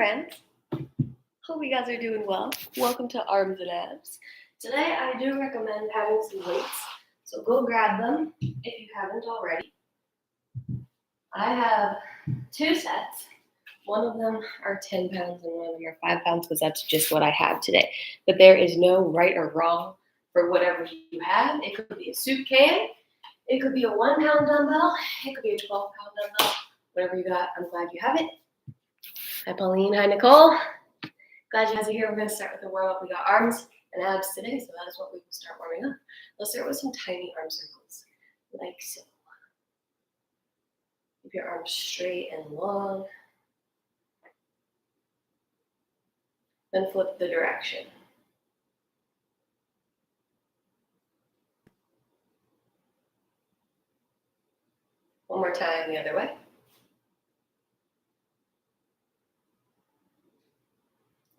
friends. Hope you guys are doing well. Welcome to Arms and Abs. Today I do recommend having some weights, so go grab them if you haven't already. I have 2 sets. One of them are 10 pounds and one of them are 5 pounds because that's just what I have today. But there is no right or wrong for whatever you have. It could be a soup can. It could be a 1 pound dumbbell. It could be a 12 pound dumbbell. Whatever you got, I'm glad you have it. Hi, Pauline. Hi, Nicole. Glad you guys are here. We're going to start with a warm-up. We got arms and abs today, so that is what we will start warming up. Let's start with some tiny arm circles, like so. Keep your arms straight and long. Then flip the direction. One more time the other way.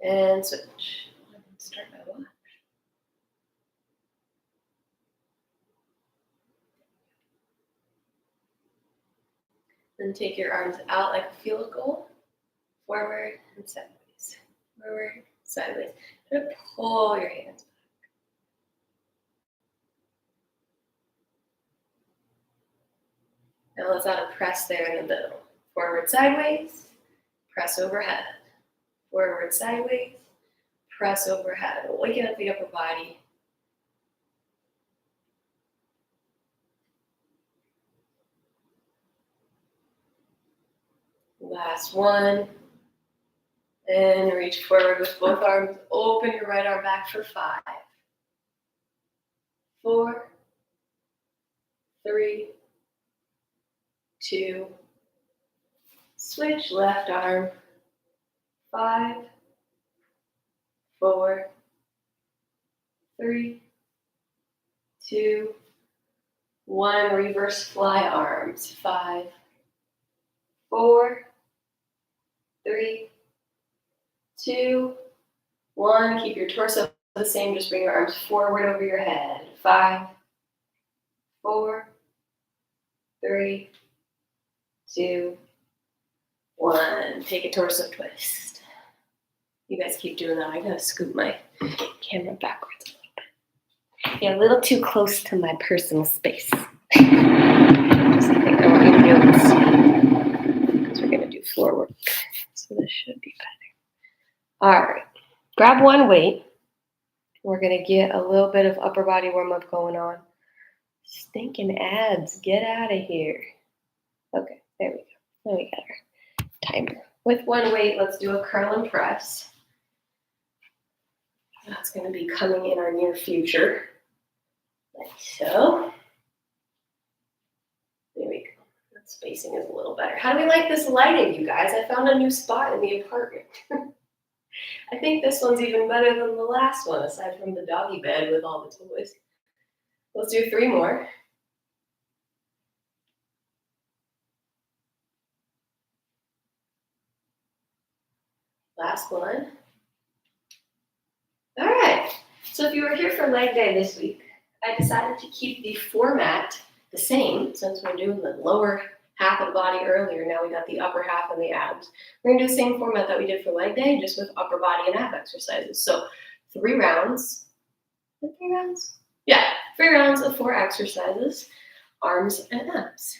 And switch. Start my watch. Then take your arms out like a field goal. Forward and sideways. Forward, sideways. Try to pull your hands back. Now let's add a press there in the middle. Forward, sideways. Press overhead. Forward, sideways, press overhead. Waking up the upper body. Last one. And reach forward with both arms. Open your right arm back for 5, 4, 3, 2. Switch left arm. 5, 4, 3, 2, 1. Reverse fly arms. 5, 4, 3, 2, 1. Keep your torso the same. Just bring your arms forward over your head. 5, 4, 3, 2, 1. Take a torso twist. You guys keep doing that. I gotta scoot my camera backwards a little bit. Yeah, a little too close to my personal space. Just think I want you to be able to see. Because we're gonna do floor work. So this should be better. All right. Grab one weight. We're gonna get a little bit of upper body warm up going on. Stinking abs, get out of here. Okay, there we go. Now we got our timer. With one weight, let's do a curl and press. That's going to be coming in our near future, like so. There we go. That spacing is a little better. How do we like this lighting, you guys? I found a new spot in the apartment. I think this one's even better than the last one, aside from the doggy bed with all the toys. Let's do 3 more. Last one. All right. So if you were here for leg day this week, I decided to keep the format the same since we're doing the lower half of the body earlier. Now we got the upper half and the abs. We're going to do the same format that we did for leg day, just with upper body and ab exercises. So 3 rounds. 3 rounds? Yeah, 3 rounds of 4 exercises, arms and abs.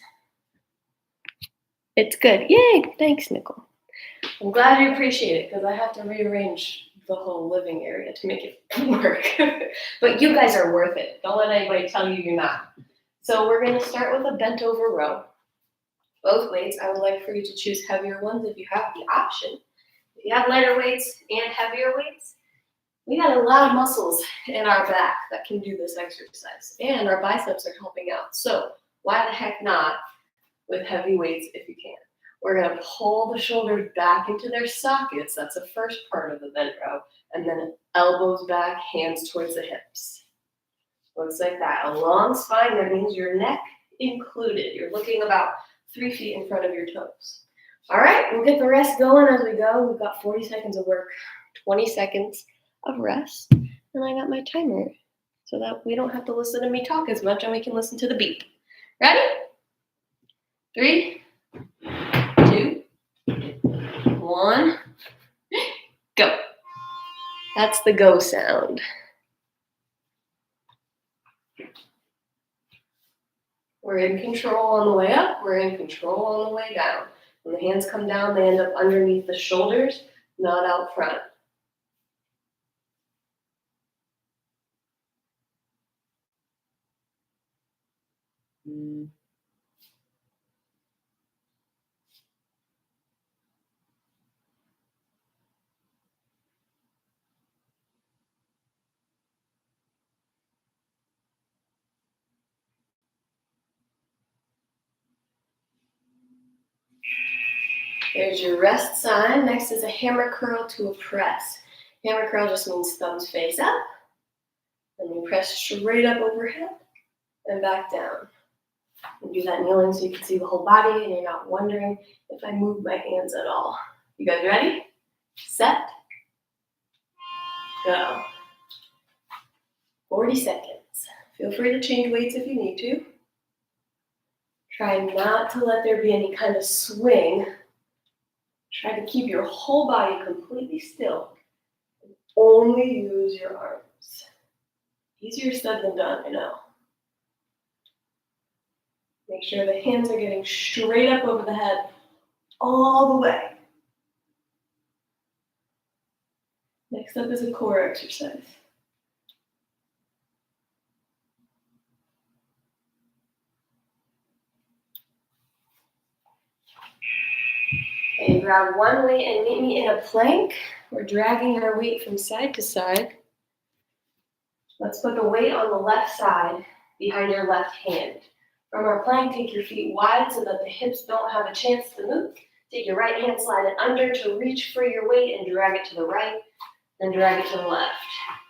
It's good. Yay. Thanks, Nicole. I'm glad you appreciate it because I have to rearrange the whole living area to make it work. But you guys are worth it. Don't let anybody tell you you're not. So we're going to start with a bent over row. Both weights, I would like for you to choose heavier ones if you have the option. If you have lighter weights and heavier weights, we got a lot of muscles in our back that can do this exercise. And our biceps are helping out. So why the heck not with heavy weights if you can? We're going to pull the shoulders back into their sockets. That's the first part of the bent row. And then elbows back, hands towards the hips. Looks like that. A long spine, that means your neck included. You're looking about 3 feet in front of your toes. All right, we'll get the rest going as we go. We've got 40 seconds of work, 20 seconds of rest. And I got my timer so that we don't have to listen to me talk as much and we can listen to the beep. Ready? 3, 2, 1. That's the go sound. We're in control on the way up, we're in control on the way down. When the hands come down, they end up underneath the shoulders, not out front. There's your rest sign. Next is a hammer curl to a press. Hammer curl just means thumbs face up. And you press straight up overhead and back down. You do that kneeling so you can see the whole body and you're not wondering if I move my hands at all. You guys ready? Set. Go. 40 seconds. Feel free to change weights if you need to. Try not to let there be any kind of swing. Try to keep your whole body completely still. Only use your arms. Easier said than done, I know. Make sure the hands are getting straight up over the head all the way. Next up is a core exercise. Okay, grab one weight and meet me in a plank. We're dragging our weight from side to side. Let's put the weight on the left side behind your left hand. From our plank, take your feet wide so that the hips don't have a chance to move. Take your right hand, slide it under to reach for your weight and drag it to the right, then drag it to the left.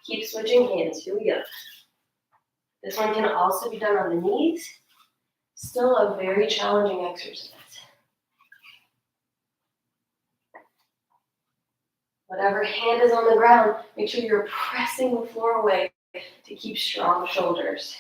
Keep switching hands. Here we go. This one can also be done on the knees. Still a very challenging exercise. Whatever hand is on the ground, make sure you're pressing the floor away to keep strong shoulders.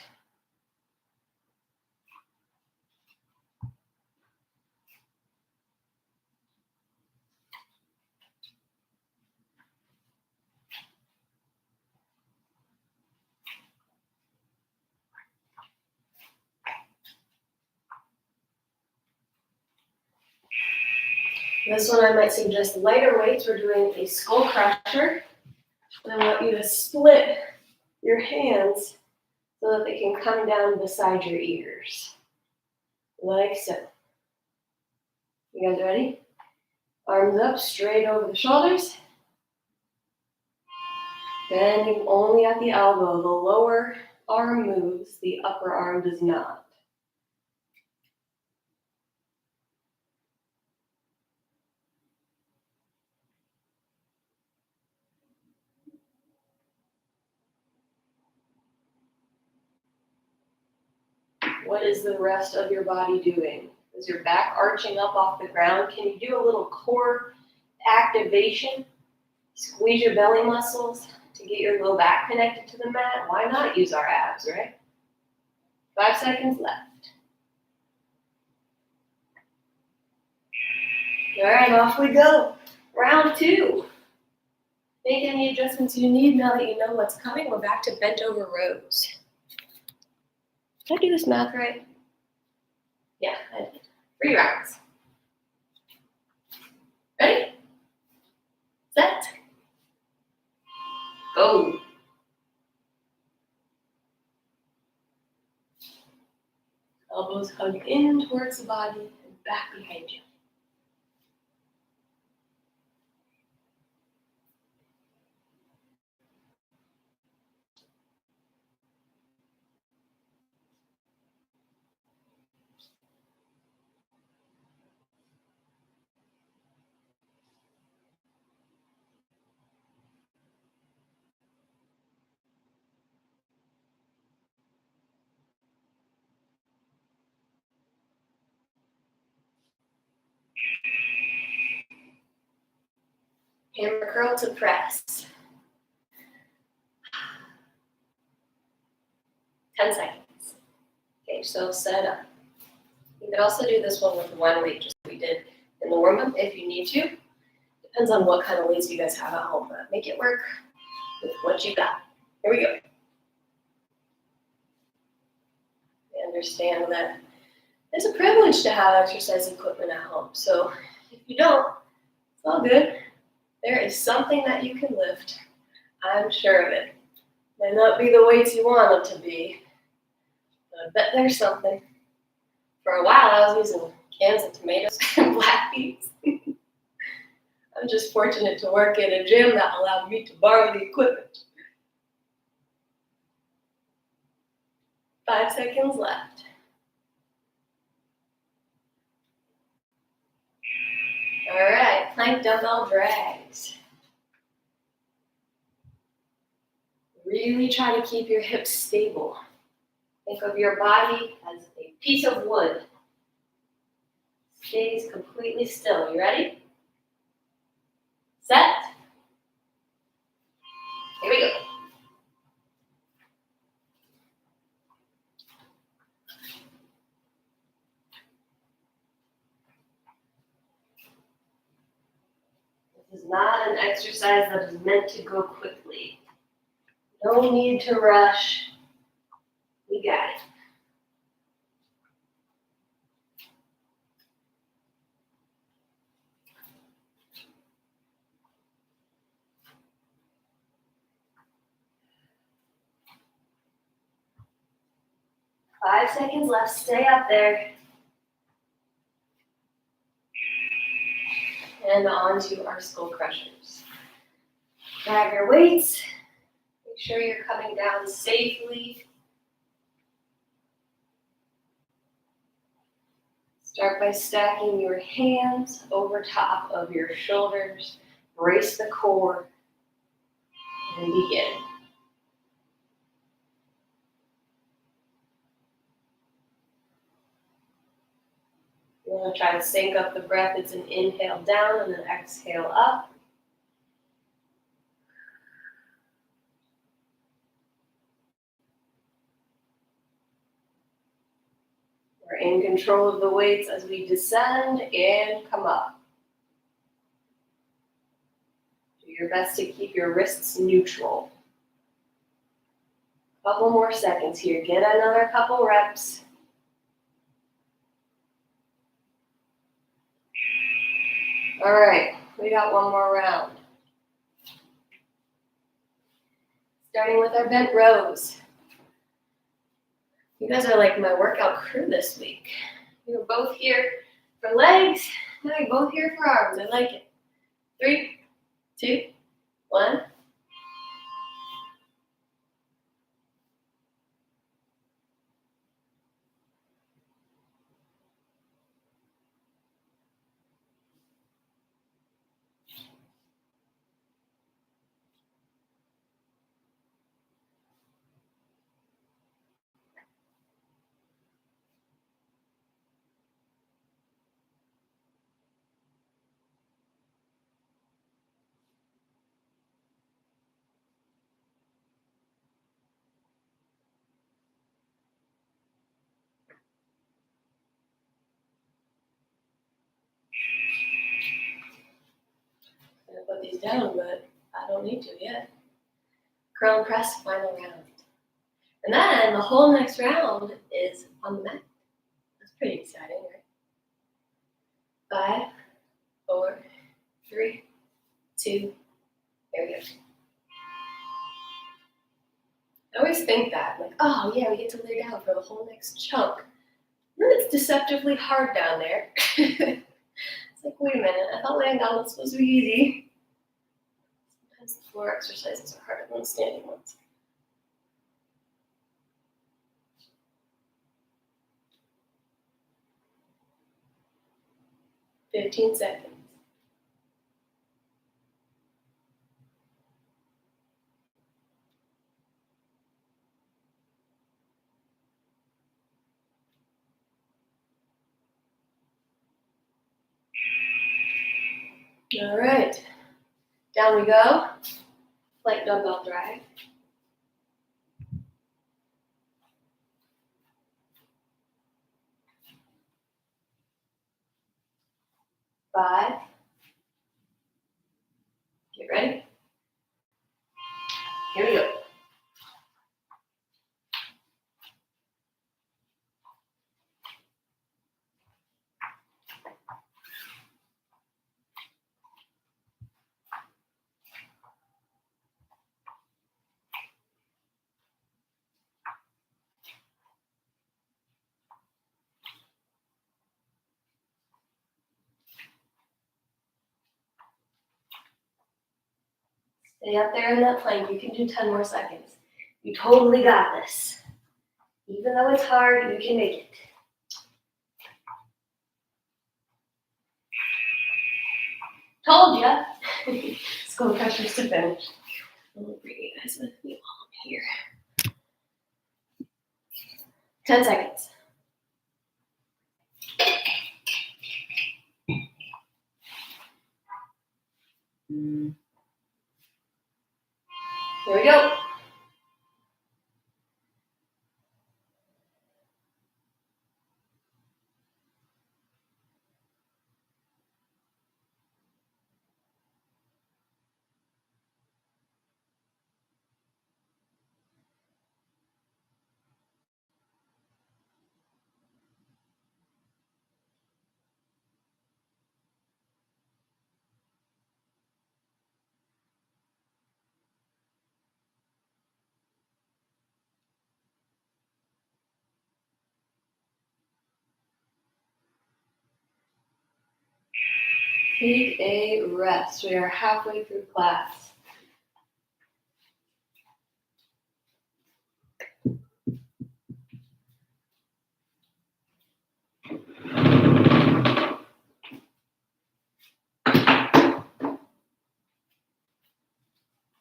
This one I might suggest lighter weights. We're doing a skull crusher. And I want you to split your hands so that they can come down beside your ears. Like so. You guys ready? Arms up, straight over the shoulders. Bending only at the elbow. The lower arm moves, the upper arm does not. What is the rest of your body doing? Is your back arching up off the ground? Can you do a little core activation? Squeeze your belly muscles to get your low back connected to the mat. Why not use our abs, right? 5 seconds left. All right, off we go. Round 2. Make any adjustments you need now that you know what's coming. We're back to bent over rows. Did I do this math right? Yeah, I did. 3 rounds. Ready? Set. Go. Elbows hug in towards the body and back behind you. Hammer curl to press. 10 seconds. Okay, so set up. You could also do this one with one weight, just like we did in the warm-up if you need to. Depends on what kind of weights you guys have at home, but make it work. with what you got. Here we go. I understand that it's a privilege to have exercise equipment at home. So if you don't, it's all good. There is something that you can lift. I'm sure of it. Might not be the weights you want them to be, but I bet there's something. For a while, I was using cans of tomatoes and black beets. I'm just fortunate to work in a gym that allowed me to borrow the equipment. 5 seconds left. All right, plank dumbbell drags. Really try to keep your hips stable. Think of your body as a piece of wood. Stays completely still. You ready? Set. Here we go. This is not an exercise that is meant to go quickly. No need to rush. We got it. Five seconds left. Stay up there. And on to our skull crushers. Grab your weights. Make sure you're coming down safely. Start by stacking your hands over top of your shoulders. Brace the core. And begin. You want to try to sync up the breath. It's an inhale down and an exhale up. We're in control of the weights as we descend and come up. Do your best to keep your wrists neutral. Couple more seconds here. Get another couple reps. All right, we got one more round. Starting with our bent rows. You guys are like my workout crew this week. You're both here for legs, now you're both here for arms. I like it. 3, 2, 1. I'm gonna put these down, but I don't need to yet. Curl and press, final round. And then the whole next round is on the mat. That's pretty exciting, right? 5, 4, 3, 2, there we go. I always think that, like, oh yeah, we get to lay down for the whole next chunk. And then it's deceptively hard down there. It's like, wait a minute, I thought laying down was supposed to be easy. Sometimes the floor exercises are harder than the standing ones. "15 seconds. All right, down we go. Plank dumbbell drag. 5. Get ready. Stay up there in that plank. You can do 10 more seconds. You totally got this. Even though it's hard, you can make it. Told ya. Let's go pressures to finish. I'm gonna bring you guys with me while I'm here. 10 seconds. Here we go. Take a rest. We are halfway through class.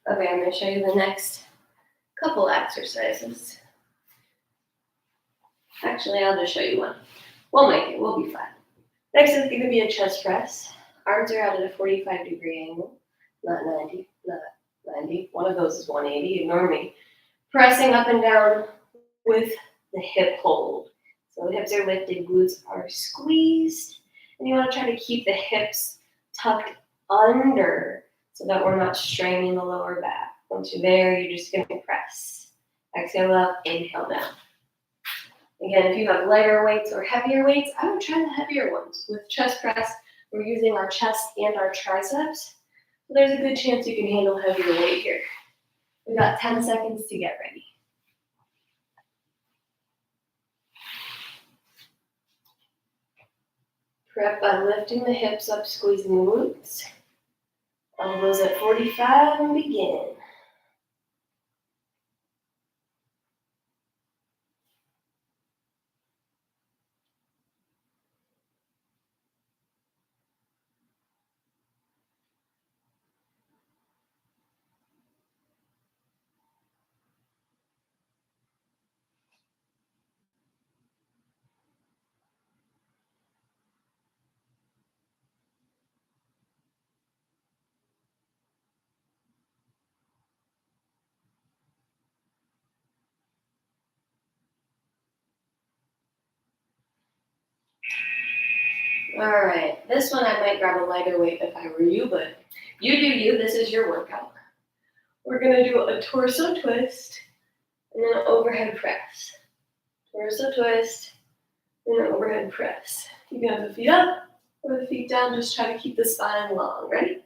Okay, I'm going to show you the next couple exercises. Actually, I'll just show you one. We'll make it. We'll be fine. Next is going to be a chest press. Arms are out at a 45-degree angle, not 90, not 90. One of those is 180. Ignore me. Pressing up and down with the hip hold. So the hips are lifted, glutes are squeezed, and you want to try to keep the hips tucked under so that we're not straining the lower back. Once you're there, you're just going to press. Exhale up, inhale down. Again, if you have lighter weights or heavier weights, I would try the heavier ones. With chest press, we're using our chest and our triceps. So there's a good chance you can handle heavier weight here. We've got 10 seconds to get ready. Prep by lifting the hips up, squeezing the glutes. Elbows at 45 and begin. All right, this one I might grab a lighter weight if I were you, but you do you. This is your workout. We're gonna do a torso twist and then an overhead press. Torso twist and an overhead press. You can have the feet up or the feet down. Just try to keep the spine long. Ready?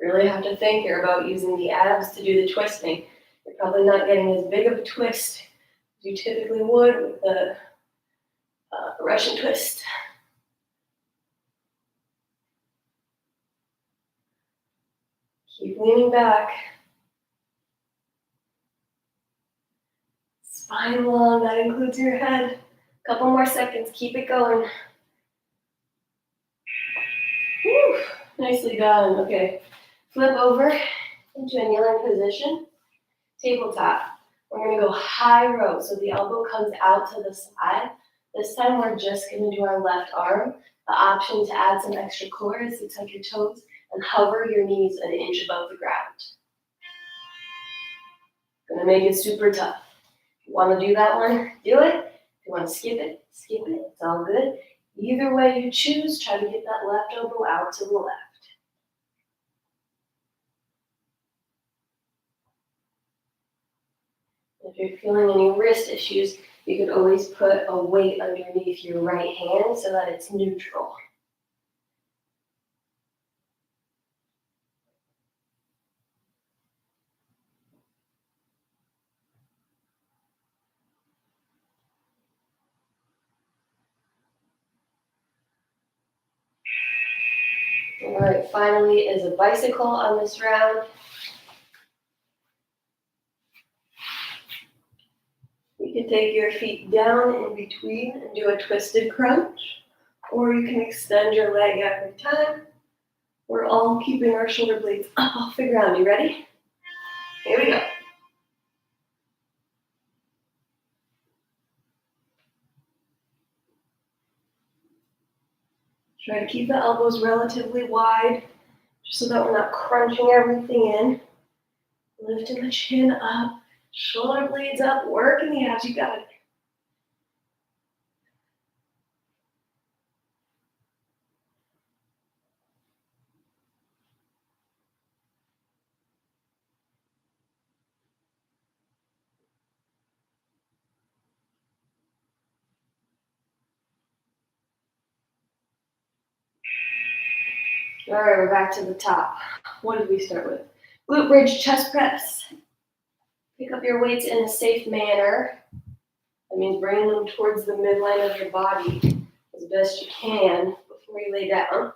You really have to think here about using the abs to do the twisting. You're probably not getting as big of a twist as you typically would with the Russian twist. Keep leaning back. Spine long, that includes your head. Couple more seconds, keep it going. Whew, nicely done. Okay, flip over into a kneeling position. Tabletop. We're gonna go high row, so the elbow comes out to the side. This time we're just gonna do our left arm. The option to add some extra core is to tuck your toes and hover your knees an inch above the ground. Gonna make it super tough. If you wanna do that one, do it. If you wanna skip it, skip it. It's all good. Either way you choose, try to get that left elbow out to the left. If you're feeling any wrist issues, you could always put a weight underneath your right hand so that it's neutral. All right, finally is a bicycle on this round. You can take your feet down in between and do a twisted crunch, or you can extend your leg every time. We're all keeping our shoulder blades up off the ground. You ready? Here we go. Try to keep the elbows relatively wide, just so that we're not crunching everything in. Lifting the chin up, shoulder blades up, working the abs. You got it. All right, we're back to the top. What did we start with? Glute bridge chest press. Pick up your weights in a safe manner. That means bringing them towards the midline of your body as best you can before you lay down.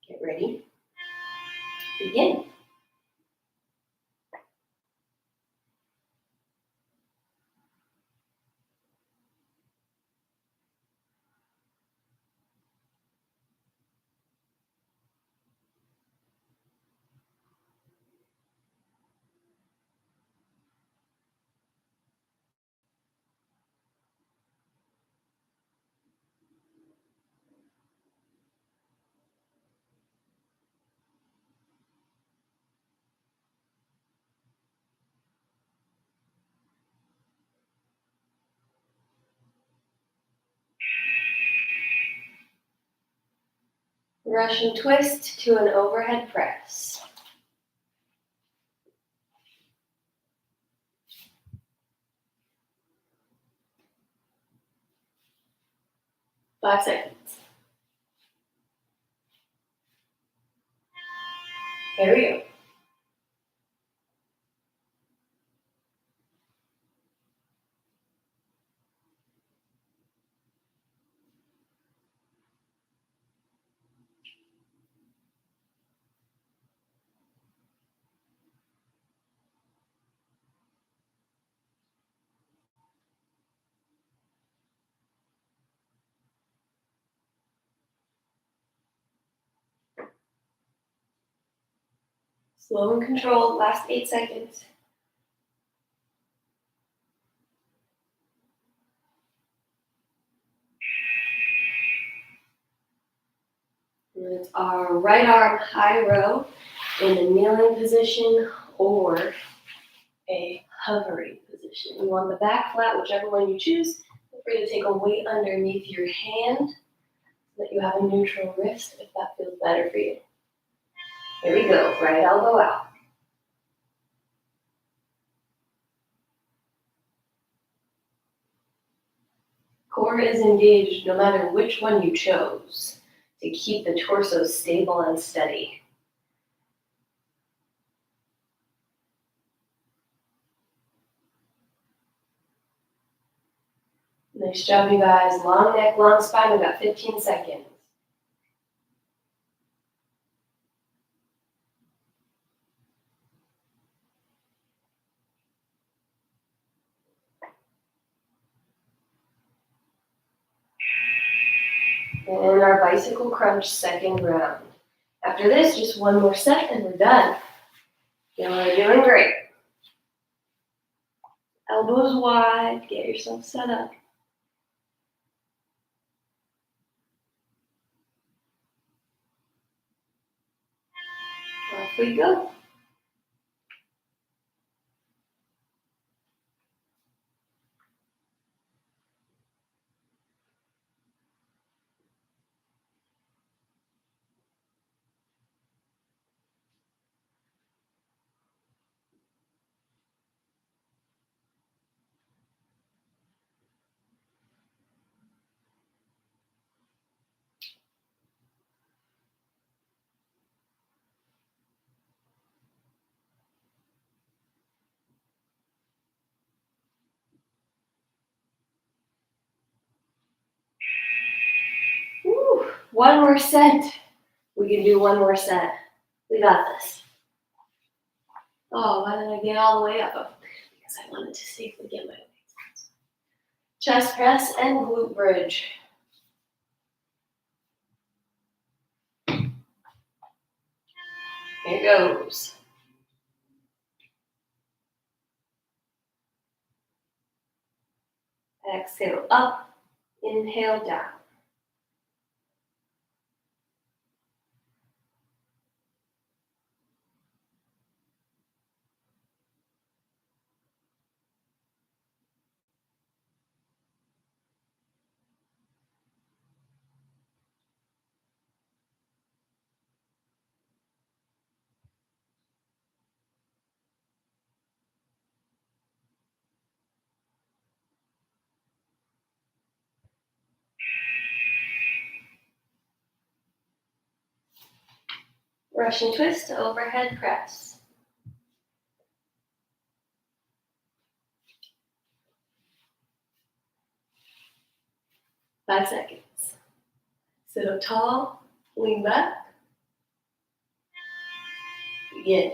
Get ready. Begin. Russian twist to an overhead press. 5 seconds. Here we go. Slow and controlled, last 8 seconds. And it's our right arm high row in a kneeling position or a hovering position. You want the back flat, whichever one you choose. Feel free to take a weight underneath your hand so that you have a neutral wrist if that feels better for you. Here we go, right elbow out. Core is engaged no matter which one you chose to keep the torso stable and steady. Nice job, you guys. Long neck, long spine. We've got 15 seconds. And our bicycle crunch second round. After this, just one more set and we're done. Y'all are doing great. Elbows wide, get yourself set up. Off we go. One more set. We can do one more set. We got this. Oh, why did I get all the way up? Oh, because I wanted to safely get my legs. Chest press and glute bridge. Here goes. Exhale up, inhale down. Russian twist to overhead press. Five seconds. Sit up tall, lean back. Begin.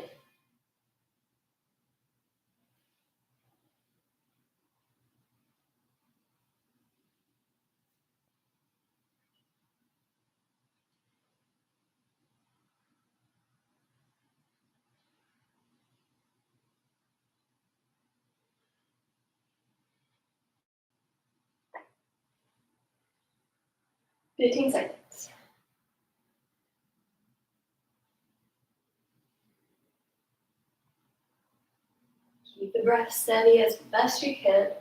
Fifteen seconds. Keep the breath steady as best you can.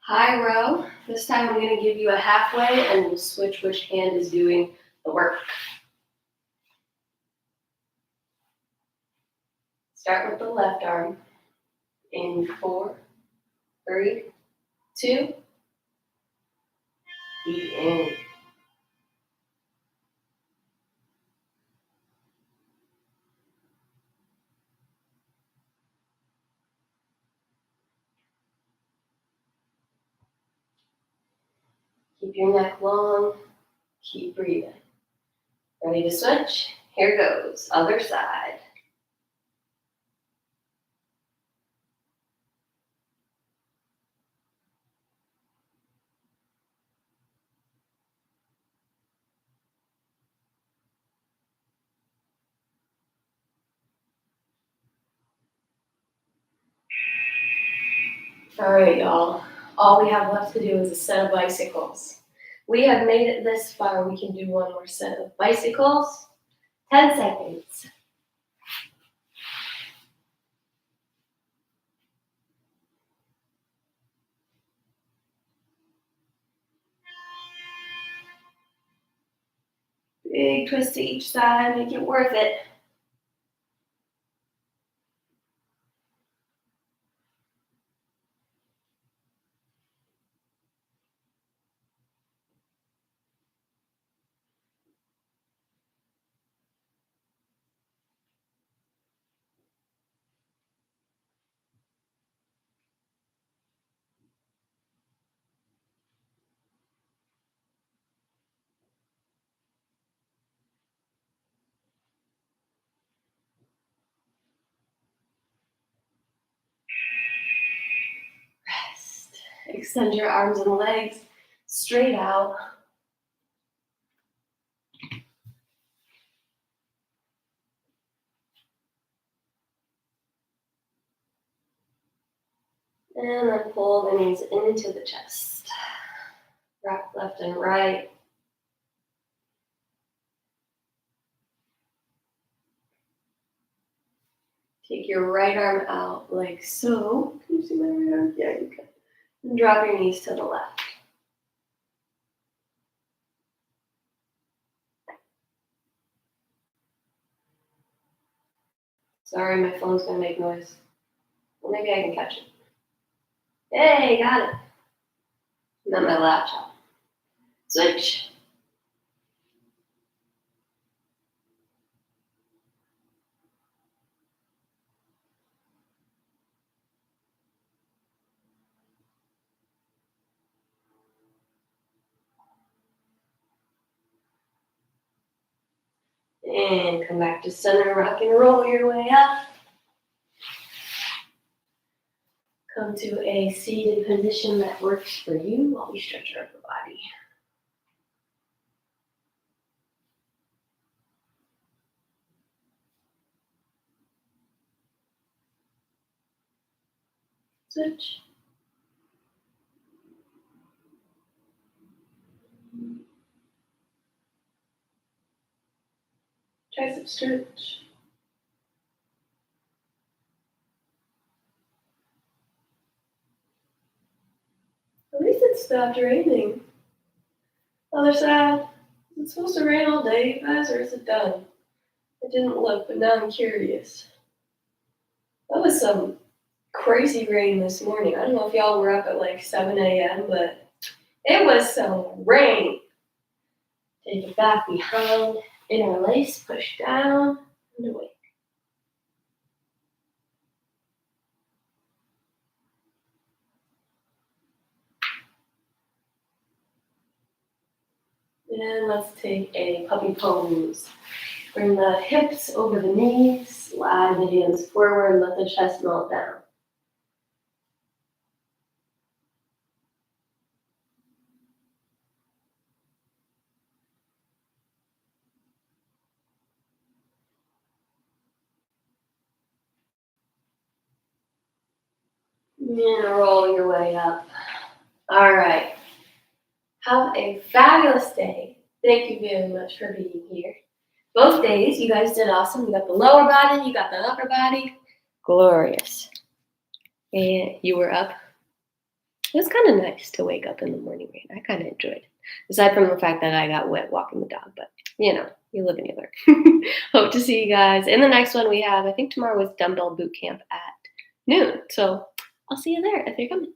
High row. This time I'm going to give you a halfway and we'll switch which hand is doing the work. Start with the left arm. In 4, 3, 2. Begin. Keep your neck long. Keep breathing. Ready to switch? Here goes. Other side. All right, y'all. All we have left to do is a set of bicycles. We have made it this far. We can do one more set of bicycles. 10 seconds. Big twist to each side. Make it worth it. Rest. Extend your arms and legs straight out. And then pull the knees into the chest. Rock left and right. Take your right arm out like so. Can you see my right arm? Yeah, you can. And drop your knees to the left. Sorry, my phone's gonna make noise. Well, maybe I can catch it. Hey, got it. Not my laptop. Switch. And come back to center, rock and roll your way up. Come to a seated position that works for you while we stretch our upper body. Switch. Tricep stretch. At least it stopped raining. Other side. Is it supposed to rain all day, you guys, or is it done? I didn't look, but now I'm curious. That was some crazy rain this morning. I don't know if y'all were up at like 7 a.m., but it was some rain. Take it back behind, interlace, push down, and away. And let's take a puppy pose. Bring the hips over the knees, slide the hands forward, let the chest melt down. And roll your way up. All right. Have a fabulous day. Thank you very much for being here. Both days, you guys did awesome. You got the lower body, you got the upper body. Glorious. And you were up. It was kind of nice to wake up in the morning rain. I kind of enjoyed it. Aside from the fact that I got wet walking the dog, but you know, you live and you learn. Hope to see you guys in the next one we have. I think tomorrow is Dumbbell boot camp at noon. So I'll see you there if you're coming.